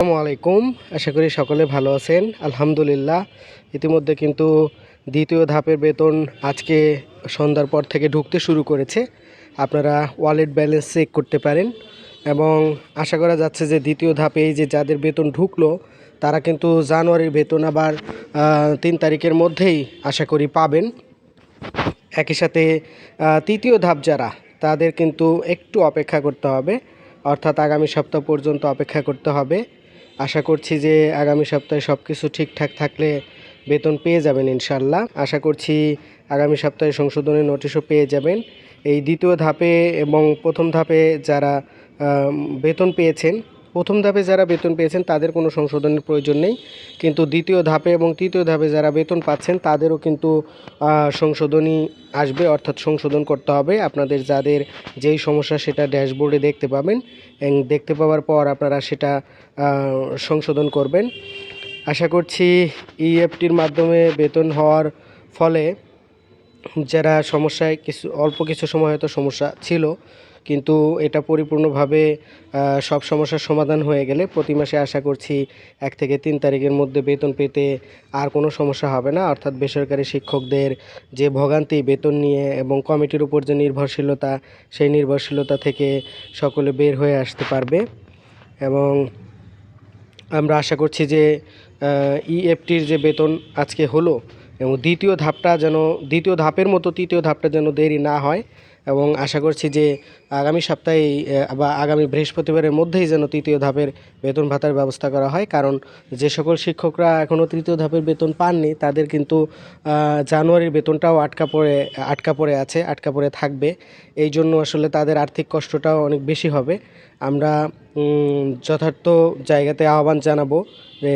আসসালামু আলাইকুম। আশা করি সকলে ভালো আছেন। আলহামদুলিল্লাহ, ইতিমধ্যে কিন্তু দ্বিতীয় ধাপের বেতন আজকে সন্ধ্যার পর থেকে ঢুকতে শুরু করেছে। আপনারা ওয়ালেট ব্যালেন্স চেক করতে পারেন এবং আশা করা যাচ্ছে যে দ্বিতীয় ধাপে এই যে যাদের বেতন ঢুকলো তারা কিন্তু জানুয়ারির বেতন আবার ৩ তারিখের মধ্যেই আশা করি পাবেন। একই সাথে তৃতীয় ধাপ যারা, তাদের কিন্তু একটু অপেক্ষা করতে হবে, অর্থাৎ আগামী সপ্তাহ পর্যন্ত অপেক্ষা করতে হবে। আশা করছি যে আগামী সপ্তাহে সব কিছু ঠিকঠাক থাকলে বেতন পেয়ে যাবেন ইনশাল্লাহ। আশা করছি আগামী সপ্তাহে সংশোধনের নোটিশও পেয়ে যাবেন। এই দ্বিতীয় ধাপে এবং প্রথম ধাপে যারা বেতন পেয়েছেন, প্রথম ধাপে যারা বেতন পেয়েছেন তাদের কোনো সংশোধনের প্রয়োজন নেই, কিন্তু দ্বিতীয় ধাপে এবং তৃতীয় ধাপে যারা বেতন পাচ্ছেন তাদেরও কিন্তু সংশোধনী আসবে, অর্থাৎ সংশোধন করতে হবে। আপনাদের যাদের যেই সমস্যা সেটা ড্যাশবোর্ডে দেখতে পাবেন এবং দেখতে পাওয়ার পর আপনারা সেটা সংশোধন করবেন। আশা করছি ইএফটির মাধ্যমে বেতন হওয়ার ফলে যারা সমস্যায় অল্প কিছু সময় হয়তো সমস্যা ছিল, কিন্তু এটা পরিপূর্ণভাবে সব সমস্যার সমাধান হয়ে গেলে প্রতি মাসে আশা করছি 1 থেকে 3 তারিখের মধ্যে বেতন পেতে আর কোনো সমস্যা হবে না। অর্থাৎ বেসরকারি শিক্ষকদের যে ভোগান্তি বেতন নিয়ে এবং কমিটির উপর যে নির্ভরশীলতা, সেই নির্ভরশীলতা থেকে সকলে বের হয়ে আসতে পারবে। এবং আমরা আশা করছি যে ইএফটির যে বেতন আজকে হলো এবং দ্বিতীয় ধাপের মতো তৃতীয় ধাপটা যেন দেরি না হয়, এবং আশা করছি যে আগামী সপ্তাহে বা আগামী বৃহস্পতিবারের মধ্যেই যেন তৃতীয় ধাপের বেতন ভাতার ব্যবস্থা করা হয়। কারণ যে সকল শিক্ষকরা এখনও তৃতীয় ধাপের বেতন পাননি তাদের কিন্তু জানুয়ারির বেতনটাও আটকা পড়ে থাকবে। এই জন্য আসলে তাদের আর্থিক কষ্টটাও অনেক বেশি হবে। আমরা যথার্থ জায়গাতে আহ্বান জানাবো যে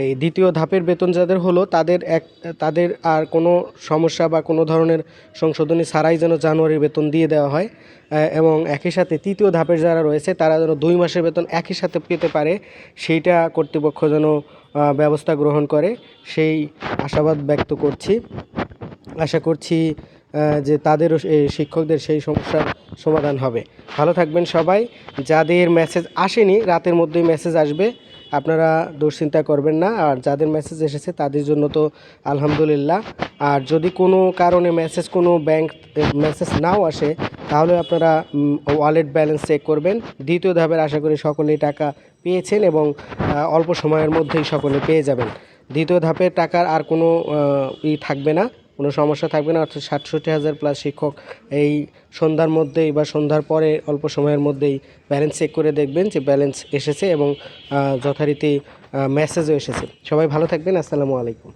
এই দ্বিতীয় ধাপের বেতন যাদের হলো তাদের আর কোনো সমস্যা বা কোনো ধরনের সংশোধনী ছাড়াই যেন জানুয়ারির বেতন দিয়ে দেওয়া হয়, এবং একই সাথে তৃতীয় ধাপের যারা রয়েছে তারা যেন 2 মাসের বেতন একই সাথে পেতে পারে, সেইটা কর্তৃপক্ষ যেন ব্যবস্থা গ্রহণ করে, সেই আশাবাদ ব্যক্ত করছি। আশা করছি যে তাদেরও শিক্ষকদের সেই সমস্যার সমাধান হবে। ভালো থাকবেন সবাই। যাদের মেসেজ আসেনি রাতের মধ্যেই মেসেজ আসবে, আপনারা দুশ্চিন্তা করবেন না। আর যাদের মেসেজ এসেছে তাদের জন্য তো আলহামদুলিল্লাহ। আর যদি কোনো কারণে কোনো ব্যাংক মেসেজ নাও আসে তাহলে আপনারা ওয়ালেট ব্যালেন্স চেক করবেন। দ্বিতীয় ধাপের আশা করি সকলেই টাকা পেয়েছেন এবং অল্প সময়ের মধ্যেই সকলে পেয়ে যাবেন। দ্বিতীয় ধাপের টাকার আর কোনো থাকবে না, কোনো সমস্যা থাকবে না। অর্থাৎ 67,000 প্লাস শিক্ষক এই সন্ধ্যার মধ্যেই বা সন্ধ্যার পরে অল্প সময়ের মধ্যেই ব্যালেন্স চেক করে দেখবেন যে ব্যালেন্স এসেছে এবং যথারীতি মেসেজও এসেছে। সবাই ভালো থাকবেন। আসসালামু আলাইকুম।